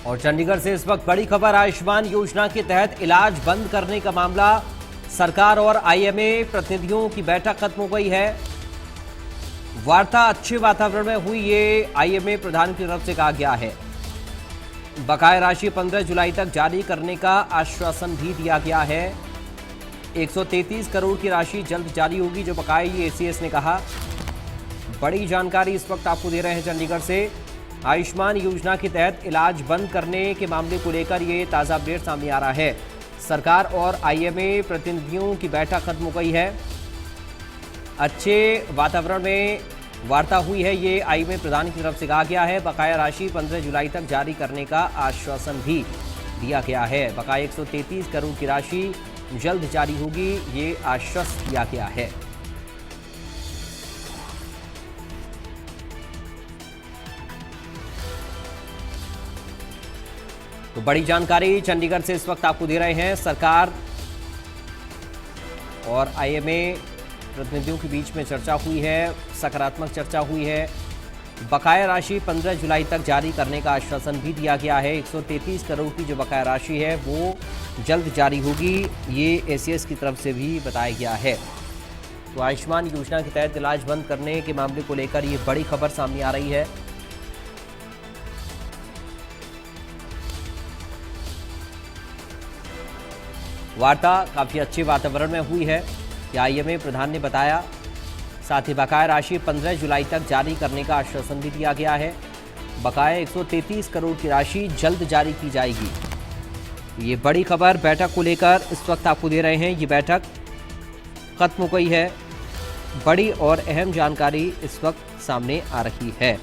और चंडीगढ़ से इस वक्त बड़ी खबर, आयुष्मान योजना के तहत इलाज बंद करने का मामला, सरकार और आईएमए प्रतिनिधियों की बैठक खत्म हो गई है। वार्ता अच्छे वातावरण में हुई, ये आईएमए प्रधान की तरफ से कहा गया है। बकाया राशि 15 जुलाई तक जारी करने का आश्वासन भी दिया गया है। 133 करोड़ की राशि जल्द जारी होगी जो बकाया, ये एसीएस ने कहा। बड़ी जानकारी इस वक्त आपको दे रहे हैं चंडीगढ़ से। आयुष्मान योजना के तहत इलाज बंद करने के मामले को लेकर ये ताज़ा अपडेट सामने आ रहा है। सरकार और आईएमए प्रतिनिधियों की बैठक खत्म हो गई है। अच्छे वातावरण में वार्ता हुई है, ये आईएमए प्रधान की तरफ से कहा गया है। बकाया राशि 15 जुलाई तक जारी करने का आश्वासन भी दिया गया है। बकाया 133 करोड़ की राशि जल्द जारी होगी, ये आश्वस्त किया गया है। तो बड़ी जानकारी चंडीगढ़ से इस वक्त आपको दे रहे हैं। सरकार और आईएमए प्रतिनिधियों के बीच में चर्चा हुई है, सकारात्मक चर्चा हुई है। बकाया राशि 15 जुलाई तक जारी करने का आश्वासन भी दिया गया है। 133 करोड़ की जो बकाया राशि है वो जल्द जारी होगी, ये एसीएस की तरफ से भी बताया गया है। तो आयुष्मान योजना के तहत इलाज बंद करने के मामले को लेकर ये बड़ी खबर सामने आ रही है। वार्ता काफ़ी अच्छे वातावरण में हुई है, कि आईएमए प्रधान ने बताया। साथ ही बकाया राशि 15 जुलाई तक जारी करने का आश्वासन भी दिया गया है। बकाया 133 करोड़ की राशि जल्द जारी की जाएगी। ये बड़ी खबर बैठक को लेकर इस वक्त आपको दे रहे हैं। ये बैठक खत्म हो गई है। बड़ी और अहम जानकारी इस वक्त सामने आ रही है।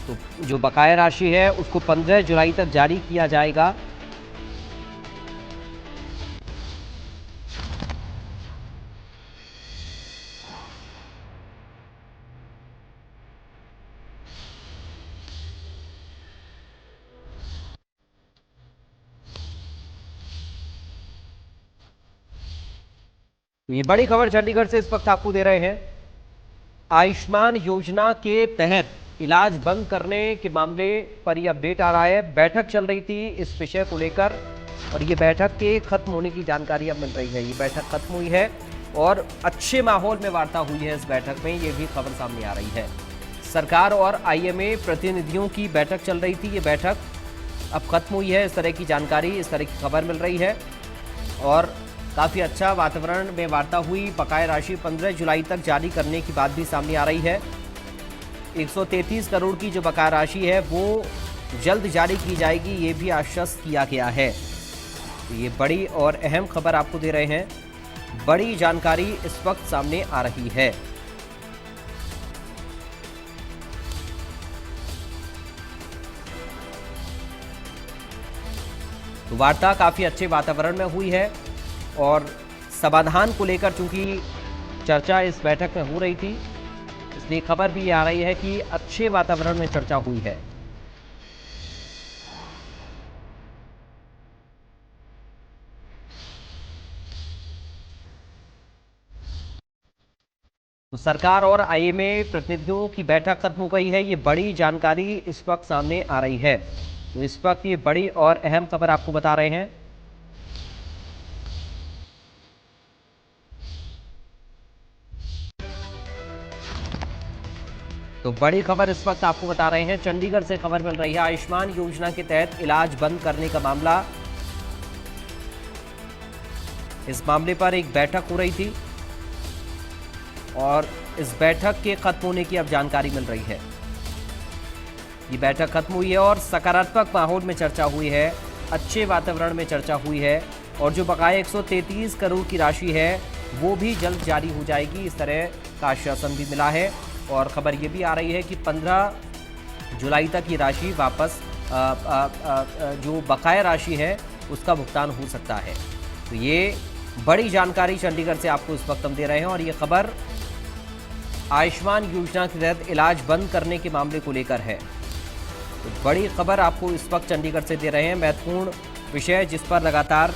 तो जो बकाया राशि है उसको 15 जुलाई तक जारी किया जाएगा। ये बड़ी खबर चंडीगढ़ से इस वक्त आपको दे रहे हैं। आयुष्मान योजना के तहत इलाज बंद करने के मामले पर यह अपडेट आ रहा है। बैठक चल रही थी इस विषय को लेकर और ये बैठक के खत्म होने की जानकारी अब मिल रही है। ये बैठक खत्म हुई है और अच्छे माहौल में वार्ता हुई है इस बैठक में, ये भी खबर सामने आ रही है। सरकार और आईएमए प्रतिनिधियों की बैठक चल रही थी, ये बैठक अब खत्म हुई है। इस तरह की जानकारी, इस तरह की खबर मिल रही है और काफ़ी अच्छा वातावरण में वार्ता हुई। बकाया राशि 15 जुलाई तक जारी करने की बात भी सामने आ रही है। 133 करोड़ की जो बकाया राशि है वो जल्द जारी की जाएगी, ये भी आश्वस्त किया गया है। तो ये बड़ी और अहम खबर आपको दे रहे हैं। बड़ी जानकारी इस वक्त सामने आ रही है। तो वार्ता काफ़ी अच्छे वातावरण में हुई है और समाधान को लेकर चूंकि चर्चा इस बैठक में हो रही थी, इसलिए खबर भी आ रही है कि अच्छे वातावरण में चर्चा हुई है। तो सरकार और आईएमए प्रतिनिधियों की बैठक खत्म हो गई है, ये बड़ी जानकारी इस वक्त सामने आ रही है। तो इस वक्त ये बड़ी और अहम खबर आपको बता रहे हैं। तो बड़ी खबर इस वक्त आपको बता रहे हैं, चंडीगढ़ से खबर मिल रही है। आयुष्मान योजना के तहत इलाज बंद करने का मामला, इस मामले पर एक बैठक हो रही थी और इस बैठक के खत्म होने की अब जानकारी मिल रही है। ये बैठक खत्म हुई है और सकारात्मक माहौल में चर्चा हुई है, अच्छे वातावरण में चर्चा हुई है और जो बकाया 133 करोड़ की राशि है वो भी जल्द जारी हो जाएगी, इस तरह का आश्वासन भी मिला है। और खबर ये भी आ रही है कि 15 जुलाई तक ये राशि वापस जो बकाया राशि है उसका भुगतान हो सकता है। तो ये बड़ी जानकारी चंडीगढ़ से आपको इस वक्त हम दे रहे हैं और ये खबर आयुष्मान योजना के तहत इलाज बंद करने के मामले को लेकर है। तो बड़ी खबर आपको इस वक्त चंडीगढ़ से दे रहे हैं। महत्वपूर्ण विषय जिस पर लगातार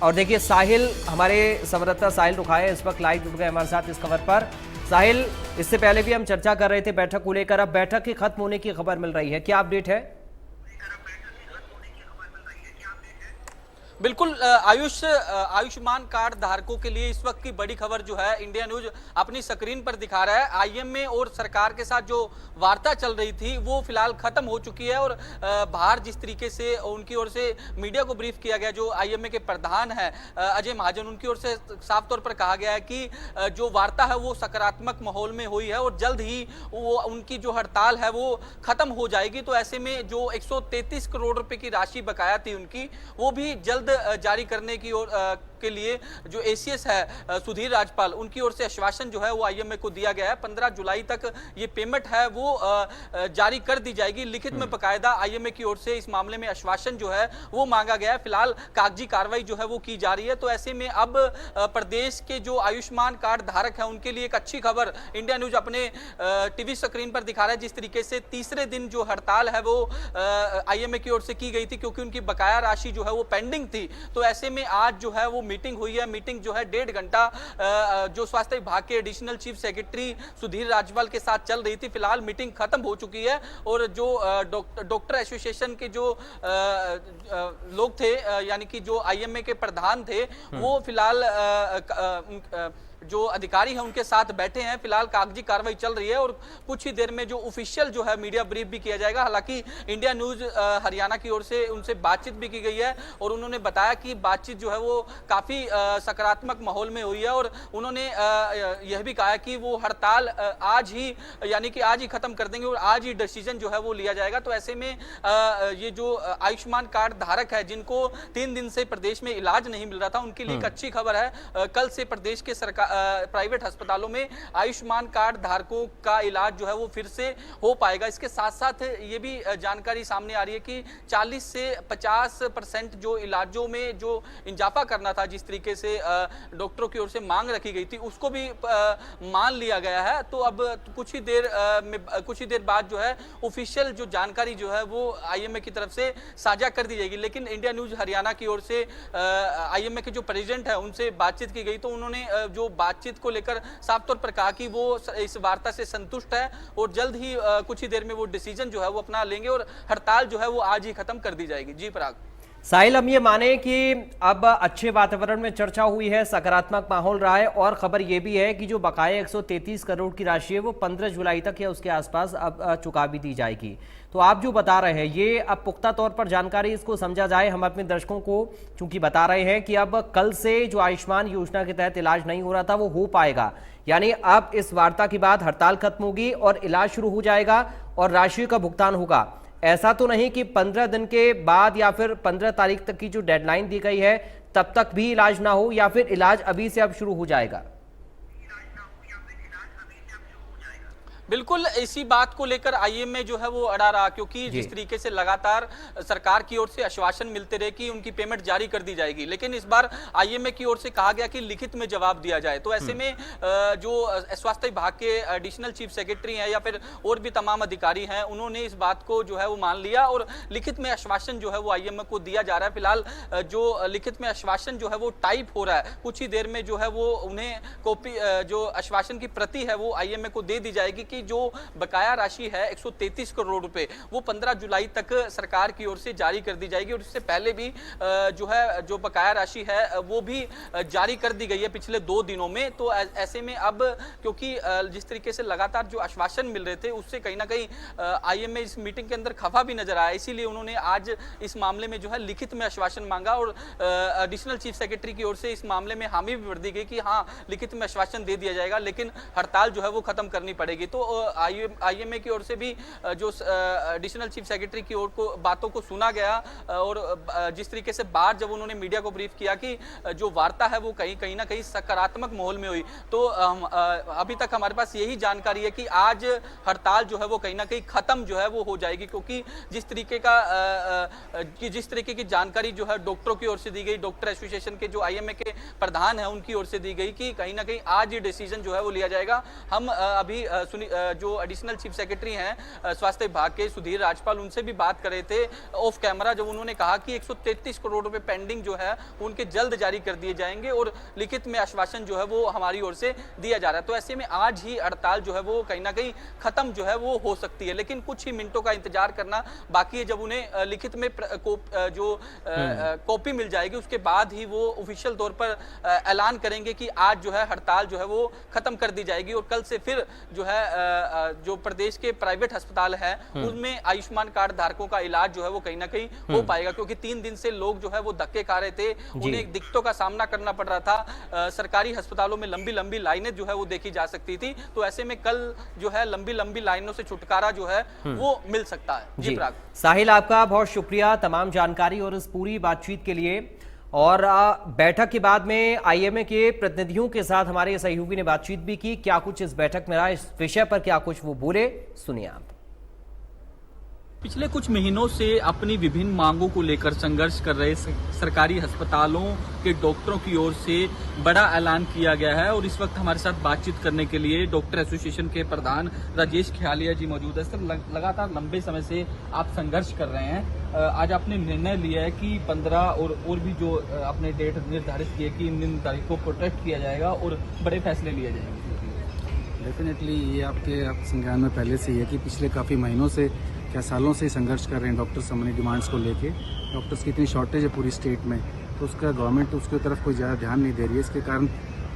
और देखिए साहिल, हमारे संवाददाता साहिल रुखाया इस वक्त लाइव जुड़ गए हमारे साथ इस खबर पर। साहिल, इससे पहले भी हम चर्चा कर रहे थे बैठक को लेकर, अब बैठक के खत्म होने की खबर मिल रही है, क्या अपडेट है? बिल्कुल आयुष्मान कार्ड धारकों के लिए इस वक्त की बड़ी खबर जो है इंडिया न्यूज अपनी स्क्रीन पर दिखा रहा है। आईएमए और सरकार के साथ जो वार्ता चल रही थी वो फिलहाल खत्म हो चुकी है और बाहर जिस तरीके से उनकी ओर से मीडिया को ब्रीफ किया गया, जो आईएमए के प्रधान है अजय महाजन, उनकी ओर से साफ तौर पर कहा गया है कि जो वार्ता है वो सकारात्मक माहौल में हुई है और जल्द ही वो उनकी जो हड़ताल है वो खत्म हो जाएगी। तो ऐसे में जो 133 करोड़ रुपए की राशि बकाया थी उनकी, वो भी जल्द जारी करने की ओर के लिए जो एसीएस है सुधीर राजपाल, उनकी ओर से आश्वासन जो है वो आईएमए को दिया गया है। 15 जुलाई तक ये पेमेंट है वो जारी कर दी जाएगी। लिखित में बकायदा आईएमए की ओर से इस मामले में आश्वासन जो है वो मांगा गया है। फिलहाल कागजी कार्रवाई जो है वो की जा रही है। तो ऐसे में अब प्रदेश के जो आयुष्मान कार्ड धारक है उनके लिए एक अच्छी खबर इंडिया न्यूज अपने टीवी स्क्रीन पर दिखा रहा है। जिस तरीके से तीसरे दिन जो हड़ताल है वो आईएमए की ओर से की गई थी क्योंकि उनकी बकाया राशि जो है वो पेंडिंग थी। तो ऐसे में आज जो है वो मीटिंग हुई है। मीटिंग जो है 1.5 घंटा जो स्वास्थ्य विभाग के additional chief secretary Sudhir Rajpal के साथ चल रही थी। फिलहाल मीटिंग खत्म हो चुकी है और जो डॉक्टर एसोसिएशन के जो लोग थे, यानी कि जो आईएमए के प्रधान थे, वो फिलहाल जो अधिकारी हैं उनके साथ बैठे हैं। फिलहाल कागजी कार्रवाई चल रही है और कुछ ही देर में जो ऑफिशियल जो है मीडिया ब्रीफ भी किया जाएगा। हालांकि इंडिया न्यूज हरियाणा की ओर से उनसे बातचीत भी की गई है और उन्होंने बताया कि बातचीत जो है वो काफी सकारात्मक माहौल में हुई है और उन्होंने यह भी कहा कि वो हड़ताल आज ही, यानी कि आज ही खत्म कर देंगे और आज ही डिसीजन जो है वो लिया जाएगा। तो ऐसे में ये जो आयुष्मान कार्ड धारक है जिनको 3 दिन से प्रदेश में इलाज नहीं मिल रहा था, उनके लिए एक अच्छी खबर है। कल से प्रदेश के सरकार प्राइवेट अस्पतालों में आयुष्मान कार्ड धारकों का इलाज जो है वो फिर से हो पाएगा। इसके साथ साथ ये भी जानकारी सामने आ रही है कि 40 से 50% जो इलाजों में जो इजाफा करना था, जिस तरीके से डॉक्टरों की ओर से मांग रखी गई थी, उसको भी मान लिया गया है। तो अब कुछ ही देर बाद जो है ऑफिशियल जो जानकारी जो है वो आईएमए की तरफ से साझा कर दी जाएगी। लेकिन इंडिया न्यूज हरियाणा की ओर से आईएमए के जो प्रेसिडेंट है उनसे बातचीत की गई, तो उन्होंने जो बातचीत को लेकर साफ तौर पर कहा कि वो इस वार्ता से संतुष्ट है और जल्द ही कुछ ही देर में वो डिसीजन जो है वो अपना लेंगे और हड़ताल जो है वो आज ही खत्म कर दी जाएगी। जी पराग। साहिल, हम ये माने कि अब अच्छे वातावरण में चर्चा हुई है, सकारात्मक माहौल रहा है और खबर ये भी है कि जो बकाया 133 करोड़ की राशि है वो 15 जुलाई तक या उसके आसपास अब चुका भी दी जाएगी। तो आप जो बता रहे हैं ये अब पुख्ता तौर पर जानकारी इसको समझा जाए, हम अपने दर्शकों को चूंकि बता रहे हैं कि अब कल से जो आयुष्मान योजना के तहत इलाज नहीं हो रहा था वो हो पाएगा, यानी अब इस वार्ता के बाद हड़ताल खत्म होगी और इलाज शुरू हो जाएगा और राशि का भुगतान होगा। ऐसा तो नहीं कि 15 दिन के बाद या फिर 15 तारीख तक की जो डेडलाइन दी गई है तब तक भी इलाज ना हो, या फिर इलाज अभी से अब शुरू हो जाएगा? बिल्कुल इसी बात को लेकर आईएमए जो है वो अड़ा रहा, क्योंकि जिस तरीके से लगातार सरकार की ओर से आश्वासन मिलते रहे कि उनकी पेमेंट जारी कर दी जाएगी, लेकिन इस बार आईएमए की ओर से कहा गया कि लिखित में जवाब दिया जाए। तो ऐसे में जो स्वास्थ्य विभाग के एडिशनल चीफ सेक्रेटरी हैं या फिर और भी तमाम अधिकारी हैं, उन्होंने इस बात को जो है वो मान लिया और लिखित में आश्वासन जो है वो आईएमए को दिया जा रहा है। फिलहाल जो लिखित में आश्वासन जो है वो टाइप हो रहा है, कुछ ही देर में जो है वो उन्हें कॉपी, जो आश्वासन की प्रति है वो आईएमए को दे दी जाएगी कि जो बकाया राशि है 133 करोड़ रुपए वो 15 जुलाई तक सरकार की ओर से जारी कर दी जाएगी। और इससे पहले भी जो है जो बकाया राशि है वो भी जारी कर दी गई है पिछले 2 दिनों में। तो ऐसे में अब क्योंकि जिस तरीके से लगातार जो आश्वासन मिल रहे थे उससे कहीं ना कहीं आईएमए इस मीटिंग के अंदर खफा भी नजर आया, इसीलिए उन्होंने आज इस मामले में जो है लिखित में आश्वासन मांगा और एडिशनल चीफ सेक्रेटरी की ओर से इस मामले में हामी भी भर दी गई कि हाँ लिखित में आश्वासन दे दिया जाएगा, लेकिन हड़ताल जो है वो खत्म करनी पड़ेगी। तो आईएमए की ओर से भी जो एडिशनल चीफ सेक्रेटरी की ओर को बातों को सुना गया और जिस तरीके से बाहर जब उन्होंने मीडिया को ब्रीफ किया कि जो वार्ता है वो कहीं ना कहीं सकारात्मक माहौल में हुई, तो अभी तक हमारे पास यही जानकारी है कि आज हड़ताल जो है वो कहीं ना कहीं खत्म जो है वो हो जाएगी, क्योंकि जिस तरीके की जानकारी जो है डॉक्टरों की ओर से दी गई, डॉक्टर एसोसिएशन के जो आईएमए के प्रधान है उनकी ओर से दी गई कि कहीं ना कहीं आज ये डिसीजन जो है वो लिया जाएगा। हम अभी जो एडिशनल चीफ सेक्रेटरी हैं स्वास्थ्य विभाग के सुधीर राजपाल, उनसे भी बात कर रहे थे ऑफ कैमरा, जब उन्होंने कहा कि 133 करोड़ रुपए पेंडिंग जो है उनके जल्द जारी कर दिए जाएंगे और लिखित में आश्वासन जो है वो हमारी ओर से दिया जा रहा है। तो ऐसे में आज ही हड़ताल जो है वो कहीं ना कहीं खत्म जो है वो हो सकती है, लेकिन कुछ ही मिनटों का इंतजार करना बाकी है। जब उन्हें लिखित में कॉपी मिल जाएगी उसके बाद ही वो ऑफिशियल तौर पर ऐलान करेंगे कि आज जो है हड़ताल जो है वो खत्म कर दी जाएगी और कल से फिर जो है जो प्रदेश के प्राइवेट अस्पताल है उनमें आयुष्मान कार्ड धारकों का इलाज जो है वो कहीं ना कहीं हो पाएगा, क्योंकि 3 दिन से लोग जो है वो धक्के खा रहे थे, उन्हें दिक्कतों का सामना करना पड़ रहा था। सरकारी अस्पतालों में लंबी लंबी लाइनें जो है वो देखी जा सकती थी, तो ऐसे में कल जो है लंबी लंबी लाइनों से छुटकारा जो है वो मिल सकता है। जी पराग। साहिल, आपका बहुत शुक्रिया तमाम जानकारी और इस पूरी बातचीत के लिए। और बैठक के बाद में आईएमए के प्रतिनिधियों के साथ हमारे सहयोगी ने बातचीत भी की। क्या कुछ इस बैठक में रहा, इस विषय पर क्या कुछ वो बोले, सुनिए आप। पिछले कुछ महीनों से अपनी विभिन्न मांगों को लेकर संघर्ष कर रहे सरकारी अस्पतालों के डॉक्टरों की ओर से बड़ा ऐलान किया गया है और इस वक्त हमारे साथ बातचीत करने के लिए डॉक्टर एसोसिएशन के प्रधान राजेश खयालिया जी मौजूद है। सर, लगातार लंबे समय से आप संघर्ष कर रहे हैं, आज आपने निर्णय लिया है कि 15 और भी जो आपने डेट निर्धारित की है कि इन तारीख को प्रोटेस्ट किया जाएगा और बड़े फैसले लिए जाएंगे। डेफिनेटली ये आपके संज्ञान में पहले से ही है कि पिछले काफ़ी महीनों से, क्या सालों से संघर्ष कर रहे हैं डॉक्टर्स अपनी डिमांड्स को लेके। डॉक्टर्स की इतनी शॉर्टेज है पूरी स्टेट में, तो उसका गवर्नमेंट उसकी तरफ कोई ज़्यादा ध्यान नहीं दे रही है। इसके कारण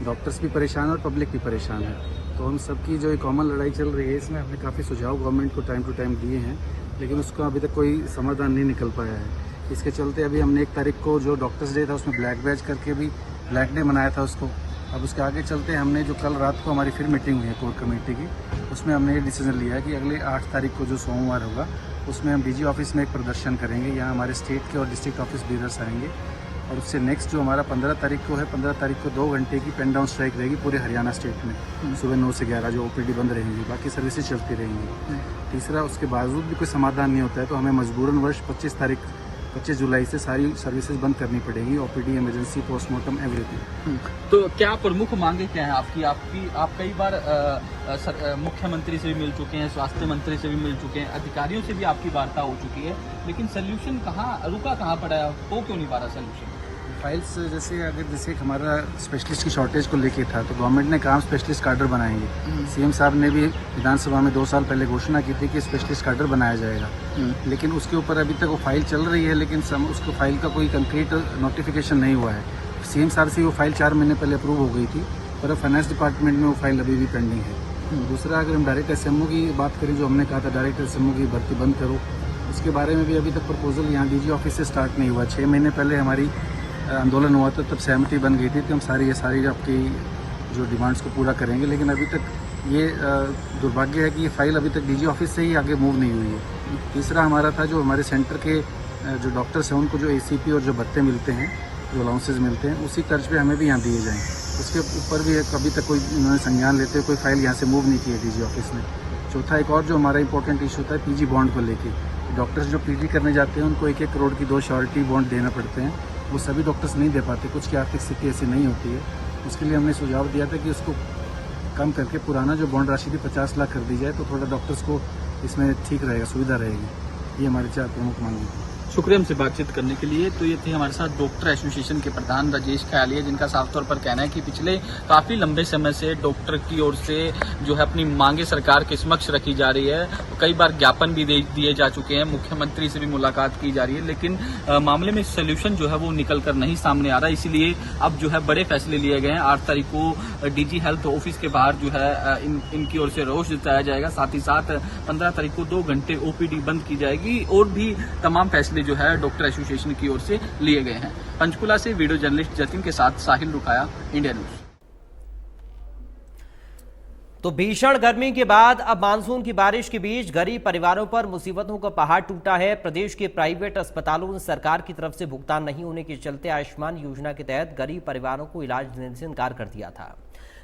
डॉक्टर्स भी परेशान और पब्लिक भी परेशान है। तो हम सबकी जो एक कॉमन लड़ाई चल रही है, इसमें हमने काफ़ी सुझाव गवर्नमेंट को टाइम टू टाइम दिए हैं, लेकिन उसका अभी तक कोई समाधान नहीं निकल पाया है। इसके चलते अभी हमने 1 तारीख को जो डॉक्टर्स डे था उसमें ब्लैक बैच करके भी ब्लैक डे मनाया था उसको। अब उसके आगे चलते हमने जो कल रात को हमारी फिर मीटिंग हुई है कोर कमेटी की, उसमें हमने ये डिसीजन लिया है कि अगले 8 तारीख को जो सोमवार होगा उसमें हम डीजी ऑफिस में एक प्रदर्शन करेंगे। यहाँ हमारे स्टेट के और डिस्ट्रिक्ट ऑफिस बीरर्स आएंगे और उससे नेक्स्ट जो हमारा 15 तारीख को है, 15 तारीख को 2 घंटे की पेन डाउन स्ट्राइक रहेगी पूरे हरियाणा स्टेट में। सुबह 9 से 11 जो ओपीडी बंद रहेंगी, बाकी सर्विसेज चलती रहेंगी। तीसरा, उसके बावजूद भी कोई समाधान नहीं होता है तो हमें मजबूरन वर्ष 25 जुलाई से सारी सर्विसेज बंद करनी पड़ेगी, ओपीडी, इमरजेंसी, पोस्टमार्टम, एवरीथिंग। तो क्या प्रमुख मांगे क्या है आपकी? आप कई बार मुख्यमंत्री से भी मिल चुके हैं, स्वास्थ्य मंत्री से भी मिल चुके हैं, अधिकारियों से भी आपकी वार्ता हो चुकी है, लेकिन सोल्यूशन रुका कहाँ पड़ा है, हो क्यों नहीं पा रहा सोल्यूशन? फाइल्स जैसे हमारा स्पेशलिस्ट की शॉर्टेज को लेके था तो गवर्नमेंट ने कहा स्पेशलिस्ट कार्डर बनाएंगे। सीएम साहब ने भी विधानसभा में 2 साल पहले घोषणा की थी कि स्पेशलिस्ट कार्डर बनाया जाएगा, लेकिन उसके ऊपर अभी तक वो फाइल चल रही है, लेकिन उसको फाइल का कोई कंक्रीट नोटिफिकेशन नहीं हुआ है। सीएम साहब से वो फाइल 4 महीने पहले अप्रूव हो गई थी, पर फाइनेंस डिपार्टमेंट में वो फाइल अभी भी पेंडिंग है। दूसरा, अगर हम डायरेक्ट एसएमओ की बात करें, जो हमने कहा था डायरेक्ट एसएमओ की भर्ती बंद करो, उसके बारे में भी अभी तक प्रपोजल यहाँ डीजी ऑफिस से स्टार्ट नहीं हुआ। 6 महीने पहले हमारी आंदोलन हुआ था, तब सहमति बन गई थी कि हम सारी आपकी जो डिमांड्स को पूरा करेंगे, लेकिन अभी तक ये दुर्भाग्य है कि ये फाइल अभी तक डीजी ऑफिस से ही आगे मूव नहीं हुई है। तीसरा हमारा था जो हमारे सेंटर के जो डॉक्टर्स हैं उनको जो एसीपी और जो भत्ते मिलते हैं, जो अलाउंसेज मिलते हैं, उसी तर्ज पे हमें भी यहाँ दिए जाएँ। उसके ऊपर भी अभी तक कोई उन्होंने संज्ञान लेते हुए कोई फाइल यहाँ से मूव नहीं की है डीजी ऑफिस ने। चौथा, एक और जो हमारा इंपॉर्टेंट इशू था पीजी बॉन्ड को लेके। डॉक्टर्स जो पीजी करने जाते हैं उनको 1-1 करोड़ की 2 श्योरिटी बॉन्ड देना पड़ते हैं, वो सभी डॉक्टर्स नहीं दे पाते, कुछ की आर्थिक स्थिति ऐसी नहीं होती है। उसके लिए हमने सुझाव दिया था कि उसको कम करके पुराना जो बॉन्ड राशि थी 50 लाख कर दी जाए, तो थोड़ा डॉक्टर्स को इसमें ठीक रहेगा, सुविधा रहेगी। ये हमारी 4 प्रमुख मांगी थी। शुक्रिया हमसे बातचीत करने के लिए। तो ये थे हमारे साथ डॉक्टर एसोसिएशन के प्रधान राजेश खयालिया, जिनका साफ तौर पर कहना है कि पिछले काफी लंबे समय से डॉक्टर की ओर से जो है अपनी मांगे सरकार के समक्ष रखी जा रही है। कई बार ज्ञापन भी दिए जा चुके हैं, मुख्यमंत्री से भी मुलाकात की जा रही है, लेकिन मामले में सोल्यूशन जो है वो निकल कर नहीं सामने आ रहा है। इसलिए अब जो है बड़े फैसले लिए गए हैं। 8 तारीख को डीजी हेल्थ ऑफिस के बाहर जो है इनकी ओर से रोष जताया जाएगा। साथ ही साथ 15 तारीख को 2 घंटे ओपीडी बंद की जाएगी और भी तमाम फैसले जो है डॉक्टर एसोसिएशन की ओर से लिए गए हैं। पंचकुला से वीडियो जर्नलिस्ट जतिन के साथ साहिल रुकाया, इंडिया न्यूज। तो भीषण गर्मी के बाद अब मानसून की बारिश के बीच गरीब परिवारों पर मुसीबतों का पहाड़ टूटा है। प्रदेश के प्राइवेट अस्पतालों में सरकार की तरफ से भुगतान नहीं होने के चलते आयुष्मान योजना के तहत गरीब परिवारों को इलाज देने से इनकार कर दिया था,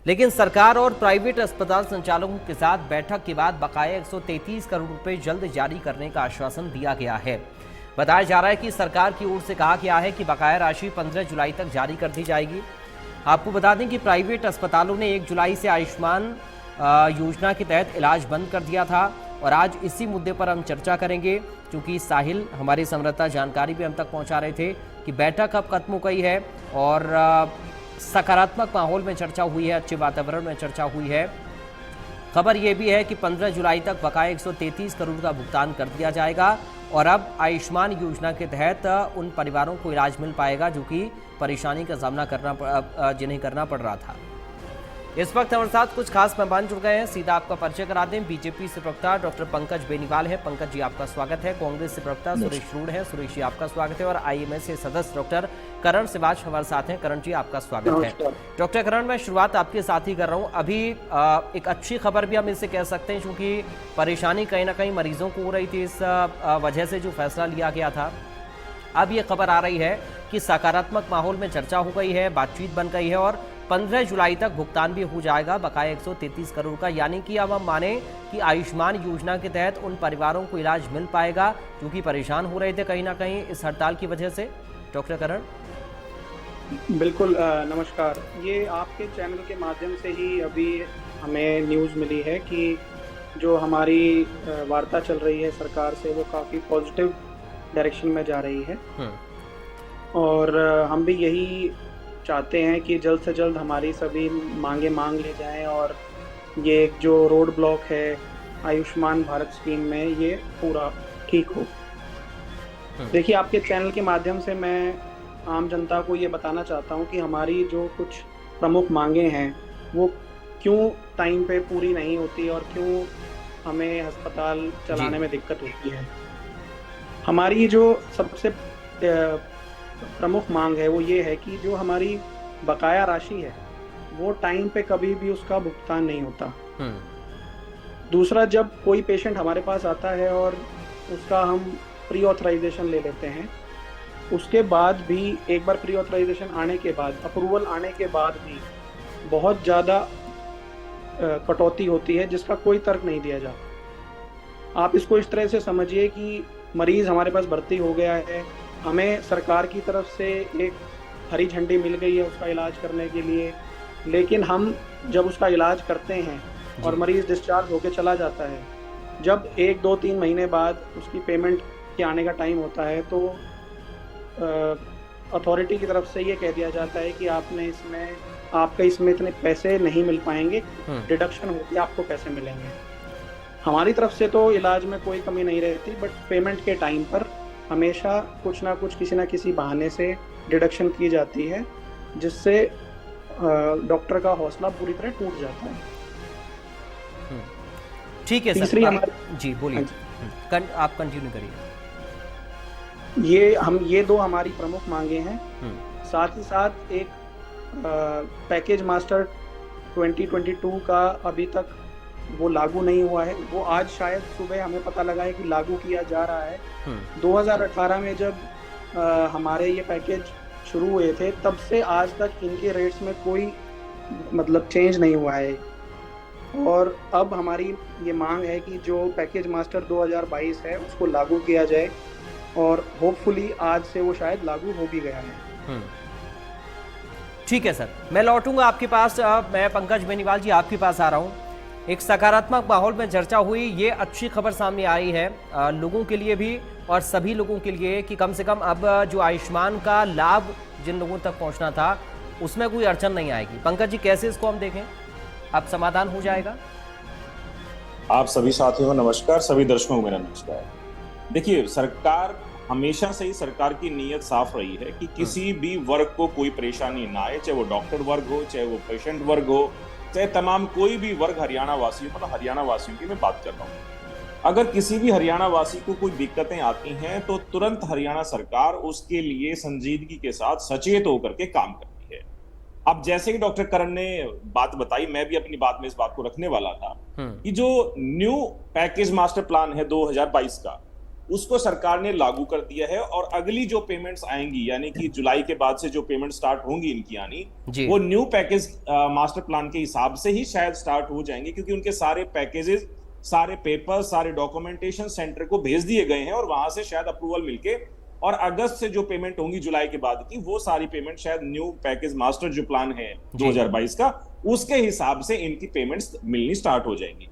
लेकिन सरकार और प्राइवेट अस्पताल संचालकों के साथ बैठक के बाद बकाया 133 करोड़ रुपए जल्द जारी करने का आश्वासन दिया गया है। बताया जा रहा है कि सरकार की ओर से कहा गया है कि बकाया राशि 15 जुलाई तक जारी कर दी जाएगी। आपको बता दें कि प्राइवेट अस्पतालों ने 1 जुलाई से आयुष्मान योजना के तहत इलाज बंद कर दिया था और आज इसी मुद्दे पर हम चर्चा करेंगे, क्योंकि साहिल हमारी संवाददाता जानकारी भी हम तक पहुंचा रहे थे कि बैठक अब खत्म हो गई है और सकारात्मक माहौल में चर्चा हुई है, अच्छे वातावरण में चर्चा हुई है। खबर यह भी है कि 15 जुलाई तक बकाया 133 करोड़ का भुगतान कर दिया जाएगा और अब आयुष्मान योजना के तहत उन परिवारों को इलाज मिल पाएगा जो कि परेशानी का सामना जिन्हें करना पड़ रहा था। इस वक्त हमारे साथ कुछ खास मेहमान जुड़ गए हैं, सीधा आपका परिचय करा दें। बीजेपी से प्रवक्ता डॉक्टर पंकज बेनीवाल है, पंकज जी आपका स्वागत है। कांग्रेस से प्रवक्ता सुरेश रूढ़ है, सुरेश जी आपका स्वागत है। और आईएमए से सदस्य डॉक्टर करण सिवाच हमारे साथ हैं, करण जी आपका स्वागत है। डॉक्टर करण, मैं शुरुआत आपके साथ ही कर रहा हूँ। अभी एक अच्छी खबर भी हम इससे कह सकते हैं, क्योंकि परेशानी कहीं ना कहीं मरीजों को हो रही थी इस वजह से जो फैसला लिया गया था। अब ये खबर आ रही है कि सकारात्मक माहौल में चर्चा हो गई है, बातचीत बन गई है और 15 जुलाई तक भुगतान भी हो जाएगा बकाया 133 करोड़ का। यानी कि अब हम माने कि आयुष्मान योजना के तहत उन परिवारों को इलाज मिल पाएगा जो कि परेशान हो रहे थे कहीं ना कहीं इस हड़ताल की वजह से। डॉक्टर करण, बिल्कुल नमस्कार। ये आपके चैनल के माध्यम से ही अभी हमें न्यूज़ मिली है कि जो हमारी वार्ता चल रही है सरकार से वो काफ़ी पॉजिटिव डायरेक्शन में जा रही है और हम भी यही चाहते हैं कि जल्द से जल्द हमारी सभी मांगे मांग ली जाएं और ये जो रोड ब्लॉक है आयुष्मान भारत स्कीम में ये पूरा ठीक हो। देखिए, आपके चैनल के माध्यम से मैं आम जनता को ये बताना चाहता हूँ कि हमारी जो कुछ प्रमुख मांगे हैं वो क्यों टाइम पे पूरी नहीं होती और क्यों हमें अस्पताल चलाने में दिक्कत होती है। हमारी जो सबसे प्रमुख मांग है वो ये है कि जो हमारी बकाया राशि है वो टाइम पे कभी भी उसका भुगतान नहीं होता। दूसरा, जब कोई पेशेंट हमारे पास आता है और उसका हम प्री ऑथराइजेशन ले लेते हैं, उसके बाद भी एक बार प्री ऑथराइजेशन आने के बाद, अप्रूवल आने के बाद भी बहुत ज़्यादा कटौती होती है जिसका कोई तर्क नहीं दिया जाता। आप इसको इस तरह से समझिए कि मरीज़ हमारे पास भर्ती हो गया है, हमें सरकार की तरफ से एक हरी झंडी मिल गई है उसका इलाज करने के लिए, लेकिन हम जब उसका इलाज करते हैं और मरीज़ डिस्चार्ज होकर चला जाता है, जब 1, 2, 3 महीने बाद उसकी पेमेंट के आने का टाइम होता है तो अथॉरिटी की तरफ से ये कह दिया जाता है कि आपके इसमें इतने पैसे नहीं मिल पाएंगे, डिडक्शन होगी, आपको पैसे मिलेंगे। हमारी तरफ से तो इलाज में कोई कमी नहीं रहती, बट पेमेंट के टाइम पर हमेशा कुछ ना कुछ किसी ना किसी बहाने से डिडक्शन की जाती है जिससे डॉक्टर का हौसला पूरी तरह टूट जाता है। ठीक है तीसरी सर, जी बोलिए, आप कंटिन्यू करिए। ये दो हमारी प्रमुख मांगे हैं। साथ ही साथ एक पैकेज मास्टर 2022 का अभी तक वो लागू नहीं हुआ है, वो आज शायद सुबह हमें पता लगा है कि लागू किया जा रहा है। 2018 में जब हमारे ये पैकेज शुरू हुए थे तब से आज तक इनके रेट्स में कोई मतलब चेंज नहीं हुआ है और अब हमारी ये मांग है कि जो पैकेज मास्टर 2022 है उसको लागू किया जाए और होपफुली आज से वो शायद लागू हो भी गया है। ठीक है सर, मैं लौटूंगा आपके पास। मैं पंकज बेनीवाल जी आपके पास आ रहा हूँ। एक सकारात्मक माहौल में चर्चा हुई, ये अच्छी खबर सामने आई है लोगों के लिए भी और सभी लोगों के लिए कि कम से कम अब जो आयुष्मान का लाभ जिन लोगों तक पहुंचना था उसमें कोई अड़चन नहीं आएगी। पंकज जी, कैसे इसको हम देखें, अब समाधान हो जाएगा? आप सभी साथियों को नमस्कार, सभी दर्शकों को मेरा नमस्कार। देखिए, सरकार हमेशा से ही सरकार की नीयत साफ रही है कि किसी भी वर्ग को कोई परेशानी ना आए, चाहे वो डॉक्टर वर्ग हो, चाहे वो पेशेंट वर्ग हो, चाहे तमाम कोई भी वर्ग हरियाणा वासियों, मतलब हरियाणा वासियों की मैं बात कर रहा हूँ। अगर किसी भी हरियाणा वासी को कोई दिक्कतें आती हैं तो तुरंत हरियाणा सरकार उसके लिए संजीदगी के साथ सचेत होकर के काम करती है। अब जैसे ही डॉक्टर करण ने बात बताई, मैं भी अपनी बात में इस बात को रखने वाला था कि जो न्यू पैकेज मास्टर प्लान है 2022 का, उसको सरकार ने लागू कर दिया है और अगली जो पेमेंट्स आएंगी, यानी कि जुलाई के बाद से जो पेमेंट स्टार्ट होंगी इनकी आनी, वो न्यू पैकेज मास्टर प्लान के हिसाब से ही शायद स्टार्ट हो जाएंगे, क्योंकि उनके सारे पैकेजेस, सारे पेपर, सारे डॉक्यूमेंटेशन सेंटर को भेज दिए गए हैं और वहां से शायद अप्रूवल मिलके और अगस्त से जो पेमेंट होंगी जुलाई के बाद की, वो सारी पेमेंट शायद न्यू पैकेज मास्टर जो प्लान है 2022 का, उसके हिसाब से इनकी पेमेंट्स मिलनी स्टार्ट हो जाएंगी।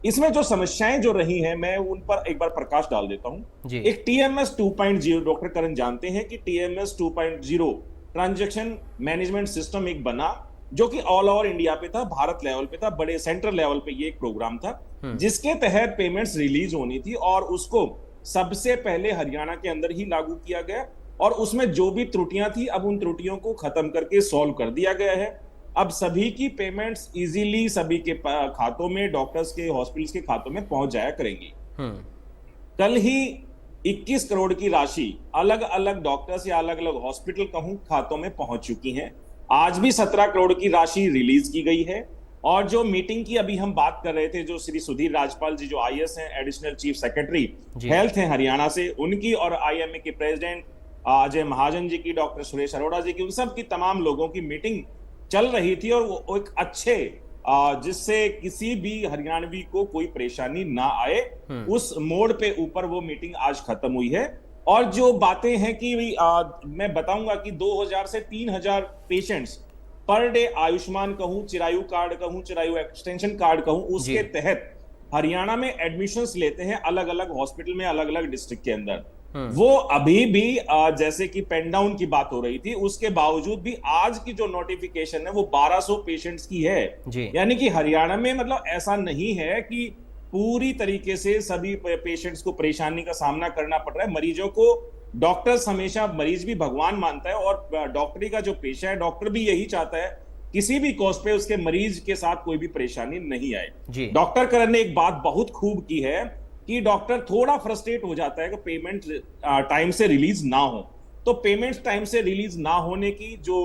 इसमें जो समस्याएं जो रही हैं, मैं उन पर एक बार प्रकाश डाल देता हूं। एक TMS 2.0, डॉक्टर करण जानते हैं कि TMS 2.0 ट्रांजैक्शन मैनेजमेंट सिस्टम एक बना, जो कि ऑल ओवर इंडिया पे था, भारत लेवल पे था, बड़े सेंट्रल लेवल पे ये एक प्रोग्राम था, जिसके तहत पेमेंट्स रिलीज होनी थी और उसको सबसे पहले हरियाणा के अंदर ही लागू किया गया और उसमें जो भी त्रुटियां थी, अब उन त्रुटियों को खत्म करके सॉल्व कर दिया गया है। अब सभी की पेमेंट्स इजीली सभी के खातों में, डॉक्टर्स के, हॉस्पिटल्स के खातों में पहुंच जाया करेंगी। कल ही 21 करोड़ की राशि अलग अलग डॉक्टर्स या अलग अलग हॉस्पिटल कहूं खातों में पहुंच चुकी है। आज भी 17 करोड़ की राशि रिलीज की गई है। और जो मीटिंग की अभी हम बात कर रहे थे, जो श्री सुधीर राजपाल जी जो IAS हैं, एडिशनल चीफ सेक्रेटरी हेल्थ हैं हरियाणा से, उनकी और IMA के प्रेसिडेंट अजय महाजन जी की, डॉक्टर सुरेश अरोड़ा जी की, उन सब की तमाम लोगों की मीटिंग चल रही थी और वो एक अच्छे जिससे किसी भी हरियाणवी को कोई परेशानी ना आए, उस मोड पे ऊपर वो मीटिंग आज खत्म हुई है। और जो बातें हैं कि मैं बताऊंगा कि 2000 से 3000 पेशेंट्स पर डे आयुष्मान कहूं, चिरायु कार्ड कहूं, चिरायु एक्सटेंशन कार्ड कहूं, उसके तहत हरियाणा में एडमिशंस लेते हैं अलग अलग हॉस्पिटल में, अलग अलग डिस्ट्रिक्ट के अंदर। वो अभी भी जैसे कि पेन डाउन की बात हो रही थी, उसके बावजूद भी आज की जो नोटिफिकेशन है वो 1200 पेशेंट्स की है। यानी कि हरियाणा में मतलब ऐसा नहीं है कि पूरी तरीके से सभी पेशेंट्स को परेशानी का सामना करना पड़ रहा है। मरीजों को, डॉक्टर्स हमेशा मरीज भी भगवान मानता है और डॉक्टरी का जो पेशा है, डॉक्टर भी यही चाहता है किसी भी कॉस्ट पे उसके मरीज के साथ कोई भी परेशानी नहीं आए। डॉक्टर करण ने एक बात बहुत खूब की है कि डॉक्टर थोड़ा फ्रस्ट्रेट हो जाता है कि पेमेंट टाइम से रिलीज ना हो। तो पेमेंट टाइम से रिलीज ना होने की जो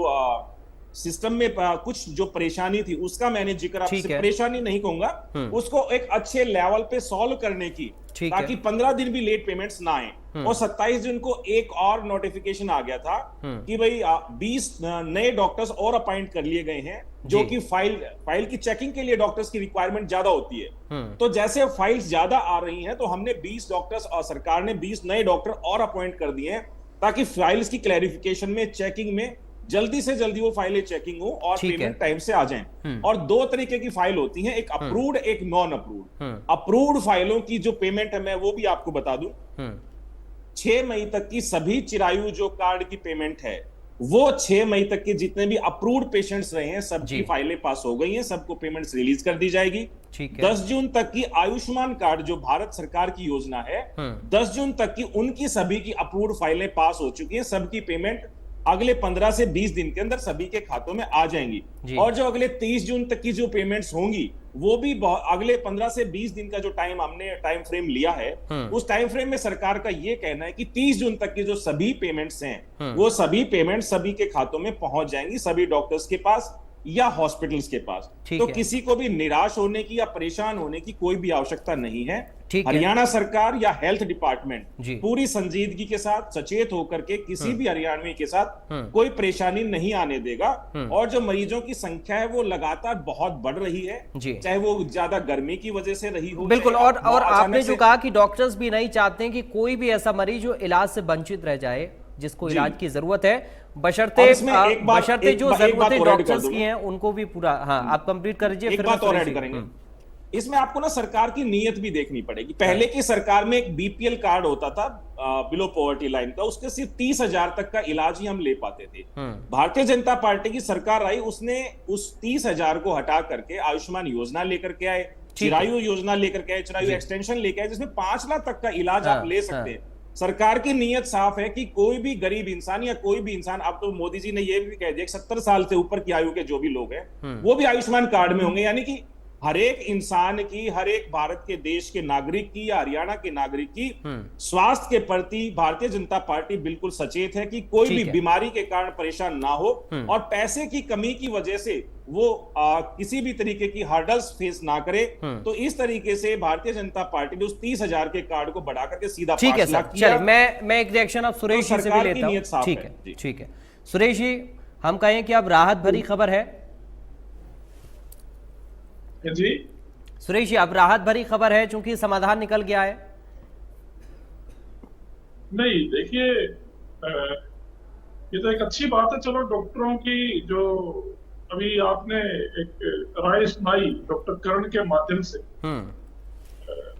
सिस्टम में कुछ जो परेशानी थी, उसका मैंने जिक्र आपसे, परेशानी नहीं कहूंगा, उसको एक अच्छे लेवल पे सॉल्व करने की, ताकि 15 दिन भी लेट पेमेंट्स ना आए। और 27 जून को एक और नोटिफिकेशन आ गया था कि भाई 20 नए डॉक्टर्स और अपॉइंट कर लिए गए हैं, जो कि फाइल की चेकिंग के लिए डॉक्टर्स की रिक्वायरमेंट ज्यादा होती है। तो जैसे फाइल्स ज्यादा आ रही हैं, तो हमने 20 डॉक्टर्स और सरकार ने 20 नए डॉक्टर और अपॉइंट कर दिए हैं, ताकि फाइल्स की क्लैरिफिकेशन में, चेकिंग में जल्दी से जल्दी वो फाइलें चेकिंग हो और पेमेंट टाइम से आ जाएं। और 2 तरीके की फाइल होती हैं, एक अप्रूव्ड, एक नॉन अप्रूव्ड। अप्रूव्ड फाइलों की जो पेमेंट है, मैं वो भी आपको बता दूं, 6 मई तक की सभी चिरायु जो कार्ड की पेमेंट है, वो 6 मई तक के जितने भी अप्रूव्ड पेशेंट्स रहे हैं, सबकी फाइलें पास हो गई हैं, सबको पेमेंट्स रिलीज कर दी जाएगी। 10 जून तक की आयुष्मान कार्ड जो भारत सरकार की योजना है, 10 जून तक की उनकी सभी की अप्रूव्ड फाइलें पास हो चुकी हैं। सबकी पेमेंट अगले 15 से 20 दिन के अंदर सभी के खातों में आ जाएंगी। और जो अगले 30 जून तक की जो पेमेंट्स होंगी, वो भी अगले 15 से 20 दिन का जो हमने टाइम फ्रेम लिया है, उस टाइम फ्रेम में सरकार का ये कहना है कि 30 जून तक की जो सभी पेमेंट्स हैं, वो सभी पेमेंट सभी के खातों में पहुंच जाएंगी, सभी डॉक्टर्स के पास या हॉस्पिटल्स के पास। तो किसी को भी निराश होने की या परेशान होने की कोई भी आवश्यकता नहीं है। हरियाणा सरकार या हेल्थ डिपार्टमेंट पूरी संजीदगी के साथ, सचेत होकर के किसी भी हरियाणवी के साथ कोई परेशानी नहीं आने देगा। और जो मरीजों की संख्या है वो लगातार बहुत बढ़ रही है, चाहे वो ज्यादा गर्मी की वजह से रही हो। बिल्कुल। और आपने जो कहा कि डॉक्टर्स भी नहीं चाहते कि कोई भी ऐसा मरीज जो इलाज से वंचित रह जाए, जिसको इलाज की जरूरत है, बशर्ते जो जरूरतें डॉक्टर्स की हैं उनको भी पूरा। हाँ, आप कंप्लीट कर लीजिए, एक बात और ऐड करेंगे। इसमें आपको ना सरकार की नीयत भी देखनी पड़ेगी। पहले की सरकार में एक BPL कार्ड होता था, बिलो पॉवर्टी लाइन का, उसके सिर्फ 30,000 तक का इलाज ही हम ले पाते थे। भारतीय जनता पार्टी की सरकार आई, उसने उस 30,000 को हटा करके आयुष्मान योजना लेकर के आए, चिरायु योजना लेकर के आए, चिरायु एक्सटेंशन लेकर आए, जिसमें 5 लाख तक का इलाज आप ले सकते हैं। सरकार की नीयत साफ है कि कोई भी गरीब इंसान या कोई भी इंसान, अब तो मोदी जी ने ये भी कह दिया 70 साल से ऊपर की आयु के जो भी लोग हैं वो भी आयुष्मान कार्ड में होंगे। यानी कि हर एक इंसान की, हर एक भारत के देश के नागरिक की या हरियाणा के नागरिक की स्वास्थ्य के प्रति भारतीय जनता पार्टी बिल्कुल सचेत है कि कोई भी बीमारी के कारण परेशान ना हो और पैसे की कमी की वजह से वो किसी भी तरीके की हर्डल्स फेस ना करे। तो इस तरीके से भारतीय जनता पार्टी ने उस 30,000 के कार्ड को बढ़ा करके सीधा 5 लाख किया। मैं एक रिएक्शन अब सुरेश जी से भी लेता हूं। ठीक है सुरेश जी, हम कहें कि अब राहत भरी खबर है जी। सुरेश जी, अब राहत भरी खबर है चूंकि समाधान निकल गया है। नहीं, देखिए ये तो एक अच्छी बात है। चलो, डॉक्टरों की जो अभी आपने एक राय सुनाई डॉक्टर करण के माध्यम से,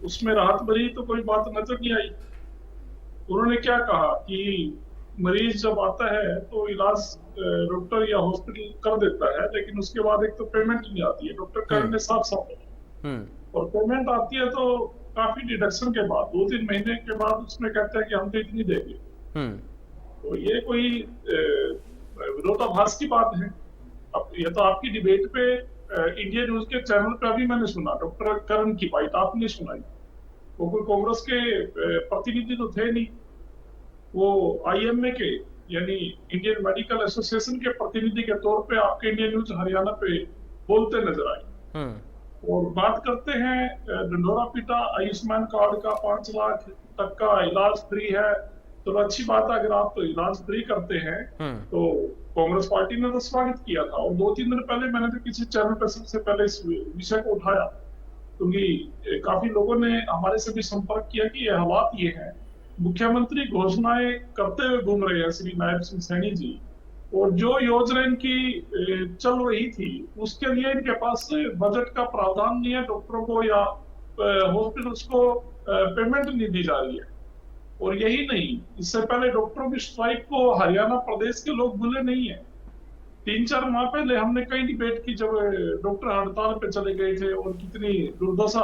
उसमें राहत भरी तो कोई बात नजर नहीं आई। उन्होंने क्या कहा कि मरीज जब आता है तो इलाज डॉक्टर या हॉस्पिटल कर देता है, लेकिन उसके बाद एक तो पेमेंट नहीं आती है। डॉक्टर करण ने साफ साफ कहा, और पेमेंट आती है तो काफी डिडक्शन के बाद 2-3 महीने के बाद उसमें कहते हैं कि हम तो इतनी देंगे। तो ये कोई विरोधाभास की बात है। अब ये तो आपकी डिबेट पे इंडिया न्यूज के चैनल पे अभी मैंने सुना, डॉक्टर करण की बात आपने सुनाई। वो कोई कांग्रेस के प्रतिनिधि तो थे नहीं, वो आईएमए के यानी इंडियन मेडिकल एसोसिएशन के प्रतिनिधि के तौर पे आपके इंडिया न्यूज हरियाणा पे बोलते नजर आए, और बात करते हैं ढिंढोरा पीटा आयुष्मान कार्ड का 5 लाख तक का इलाज फ्री है। तो अच्छी बात है, अगर आप तो इलाज फ्री करते हैं तो कांग्रेस पार्टी ने तो स्वागत किया था। और 2-3 दिन पहले मैंने तो किसी चैनल पर सबसे पहले इस विषय को उठाया, क्योंकि काफी लोगों ने हमारे से भी संपर्क किया कि ये हालात ये हैं। मुख्यमंत्री घोषणाएं करते हुए घूम रहे हैं श्री नायब सिंह सैनी जी, और जो योजना इनकी चल रही थी उसके लिए इनके पास बजट का प्रावधान नहीं है। डॉक्टरों को या हॉस्पिटल्स को पेमेंट नहीं दी जा रही है। और यही नहीं, इससे पहले डॉक्टरों की स्ट्राइक को हरियाणा प्रदेश के लोग भूले नहीं है। 3-4 माह पहले हमने कई डिबेट की जब डॉक्टर हड़ताल पे चले गए थे, और कितनी दुर्दशा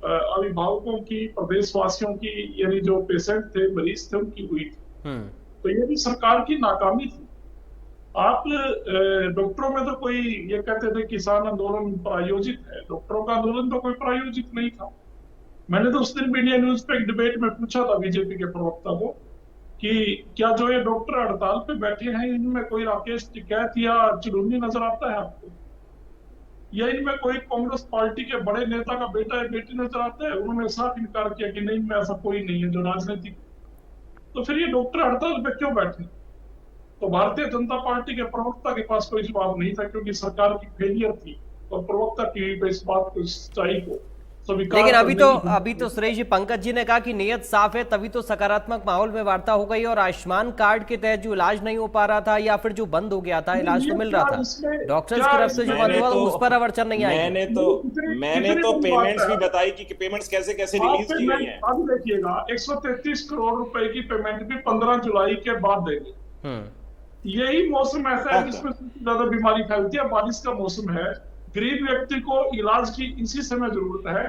अभिभावकों की, प्रदेशवासियों की, यानी जो पेशेंट थे, मरीज थे, उनकी हुई थी। तो ये भी सरकार की नाकामी थी। आप डॉक्टरों में तो कोई ये कहते थे किसान आंदोलन प्रायोजित है, डॉक्टरों का आंदोलन तो कोई प्रायोजित नहीं था। मैंने तो उस दिन इंडिया न्यूज पे एक डिबेट में पूछा था बीजेपी के प्रवक्ता को कि क्या जो ये डॉक्टर हड़ताल पे बैठे हैं इनमें कोई राकेश टिकैत या चुड़ूनी नजर आता है आपको, या इनमें कोई कांग्रेस पार्टी के बड़े नेता का बेटा या बेटी नजर आता है? उन्होंने साफ इनकार किया कि नहीं, इनमें ऐसा कोई नहीं है जो राजनीतिक। तो फिर ये डॉक्टर हड़ताल पे क्यों बैठे? तो भारतीय जनता पार्टी के प्रवक्ता के पास कोई जवाब नहीं था, क्योंकि सरकार की फेलियर थी और प्रवक्ता टीवी पे इस बात को, सच्चाई को। लेकिन अभी तो सुरेश जी, पंकज जी ने कहा कि नियत साफ है, तभी तो सकारात्मक माहौल में वार्ता हो गई, और आयुष्मान कार्ड के तहत जो इलाज नहीं हो पा रहा था या फिर जो बंद हो गया था, इलाज तो मिल रहा था, डॉक्टर्स की तरफ से जो बंद हुआ उस पर अड़चन नहीं आई। मैंने तो पेमेंट्स भी बताई कि पेमेंट्स कैसे कैसे रिलीज की गई हैं। अब देखिएगा, 133 करोड़ रुपए की पेमेंट भी 15 जुलाई के बाद देंगे। यही मौसम ऐसा है जिसमें सबसे ज्यादा बीमारी फैलती है, बारिश का मौसम है। गरीब व्यक्ति को इलाज की इसी समय जरूरत है,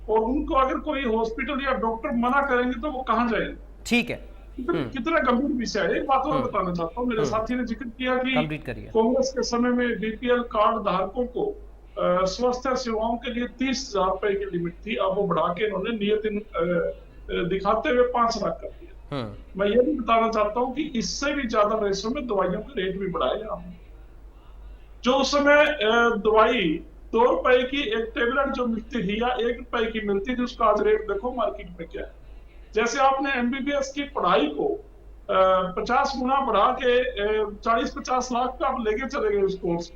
और उनको अगर कोई हॉस्पिटल या डॉक्टर मना करेंगे तो वो कहां जाएंगे? ठीक है, कितना गंभीर विषय है। एक बात और बताना चाहता हूँ, मेरे साथी ने जिक्र किया कि कांग्रेस के समय में बीपीएल कार्ड धारकों को स्वास्थ्य सेवाओं के लिए 30,000 रुपए की लिमिट थी, अब वो बढ़ा के इन्होंने नियत दिखाते हुए 5 लाख कर दिया। मैं ये भी बताना चाहता हूँ कि इससे भी ज्यादा रेशो में दवाइयों के रेट भी बढ़ाए हैं। जो उस समय दवाई 2 रुपए की एक टेबलेट जो मिलती थी या 1 रुपए की मिलती थी, उसका आज रेट देखो मार्केट में क्या है। जैसे आपने एमबीबीएस की पढ़ाई को 50 गुना बढ़ा के 40-50 लाख का आप लेके चले गए उस कोर्स।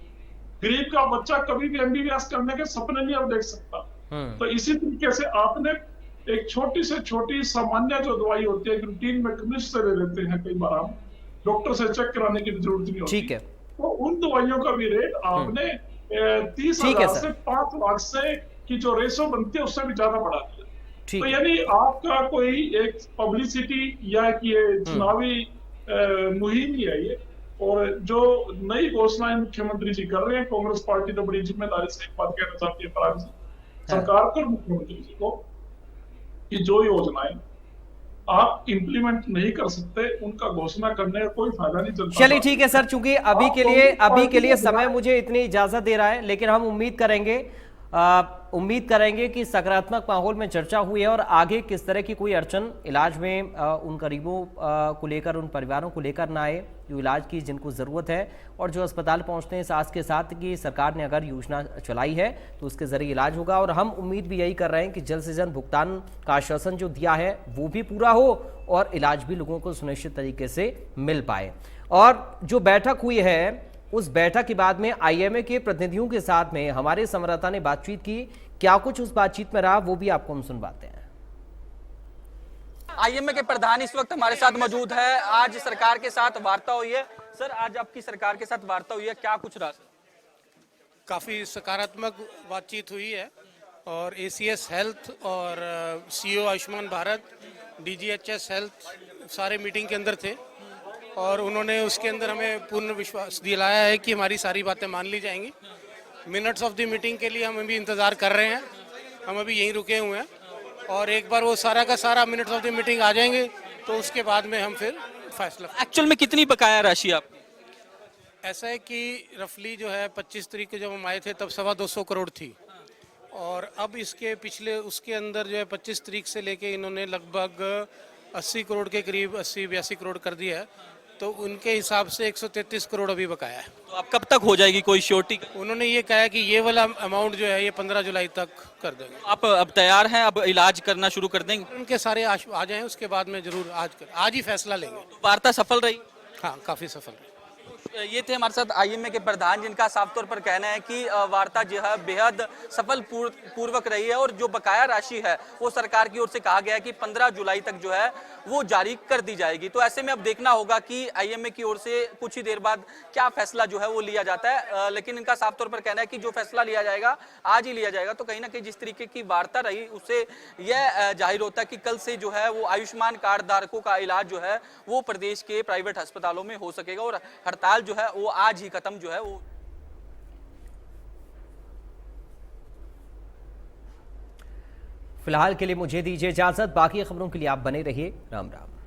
गरीब का बच्चा कभी भी एमबीबीएस करने के सपने नहीं अब देख सकता। तो इसी तरीके से आपने एक छोटी से छोटी सामान्य जो दवाई होती है, रूटीन में केमिस्ट से ले लेते हैं, कई बार हम डॉक्टर से चेक कराने की जरूरत नहीं होती। ठीक है, तो उन दवाइयों का भी रेट आपने 30,000 से 5 लाख से की जो रेशो बनती है उससे भी ज्यादा बढ़ा दिया। तो यानी आपका कोई एक पब्लिसिटी या कि ये चुनावी मुहिम ही है ये, और जो नई घोषणाएं मुख्यमंत्री जी कर रहे हैं, कांग्रेस पार्टी तो बड़ी जिम्मेदारी से एक बात कहना चाहती है पराग जी, सरकार को, मुख्यमंत्री जी को, कि जो योजनाएं आप इंप्लीमेंट नहीं कर सकते उनका घोषणा करने का कोई फायदा नहीं चलता। चलिए ठीक है सर, चूंकि अभी के लिए समय मुझे इतनी इजाजत दे रहा है, लेकिन हम उम्मीद करेंगे कि सकारात्मक माहौल में चर्चा हुई है, और आगे किस तरह की कोई अड़चन इलाज में उन गरीबों को लेकर, उन परिवारों को लेकर ना आए जो इलाज की जिनको ज़रूरत है, और जो अस्पताल पहुंचते हैं साथ के साथ कि सरकार ने अगर योजना चलाई है तो उसके ज़रिए इलाज होगा। और हम उम्मीद भी यही कर रहे हैं कि जल्द से जल्द भुगतान का आश्वासन जो दिया है वो भी पूरा हो, और इलाज भी लोगों को सुनिश्चित तरीके से मिल पाए। और जो बैठक हुई है, उस बैठक के बाद में आईएमए के प्रतिनिधियों के साथ में हमारे संवाददाता ने बातचीत की। क्या कुछ उस बातचीत में रहा वो भी आपको हम सुनवाते हैं। आईएमए के प्रधान इस वक्त हमारे साथ मौजूद है। आज सरकार के साथ वार्ता हुई है। सर, आज आपकी सरकार के साथ वार्ता हुई है, क्या कुछ रहा? काफ़ी सकारात्मक बातचीत हुई है और एसीएस हेल्थ और CEO Ayushman Bharat, DGHS health सारे मीटिंग के अंदर थे और उन्होंने उसके अंदर हमें पूर्ण विश्वास दिलाया है कि हमारी सारी बातें मान ली जाएंगी। मिनट्स ऑफ द मीटिंग के लिए हम अभी इंतज़ार कर रहे हैं, हम अभी यहीं रुके हुए हैं और एक बार वो सारा का सारा मिनट्स ऑफ द मीटिंग आ जाएंगे तो उसके बाद में हम फिर फैसला। एक्चुअल में कितनी बकाया राशि आप? ऐसा है कि रफली जो है 25 तारीख को जब हम आए थे तब 225 करोड़ थी और अब इसके पिछले उसके अंदर जो है 25 तारीख से लेके इन्होंने लगभग 80 करोड़ के करीब 80-82 करोड़ कर दिया है, तो उनके हिसाब से 133 करोड़ अभी बकाया है। तो अब कब तक हो जाएगी कोई श्योरिटी? उन्होंने ये कहा है कि ये वाला अमाउंट जो है ये 15 जुलाई तक कर देंगे। आप अब तैयार हैं, अब इलाज करना शुरू कर देंगे? उनके सारे आ जाएं, उसके बाद में जरूर आज ही फैसला लेंगे। वार्ता सफल रही? हाँ, काफ़ी सफल रही। ये थे हमारे साथ आईएमए के प्रधान, जिनका साफ तौर पर कहना है कि वार्ता जो है बेहद सफल पूर्वक रही है और जो बकाया राशि है वो सरकार की ओर से कहा गया है कि 15 जुलाई तक जो है वो जारी कर दी जाएगी। तो ऐसे में अब देखना होगा कि आईएमए की ओर से कुछ ही देर बाद क्या फैसला जो है वो लिया जाता है, लेकिन इनका साफ तौर पर कहना है कि जो फैसला लिया जाएगा आज ही लिया जाएगा। तो कहीं ना कहीं जिस तरीके की वार्ता रही उससे यह जाहिर होता है कि कल से जो है वो आयुष्मान कार्ड धारकों का इलाज जो है वो प्रदेश के प्राइवेट अस्पतालों में हो सकेगा और हड़ताल जो है वो आज ही खत्म जो है वो। फिलहाल के लिए मुझे दीजिए इजाजत, बाकी खबरों के लिए आप बने रहिए। राम राम।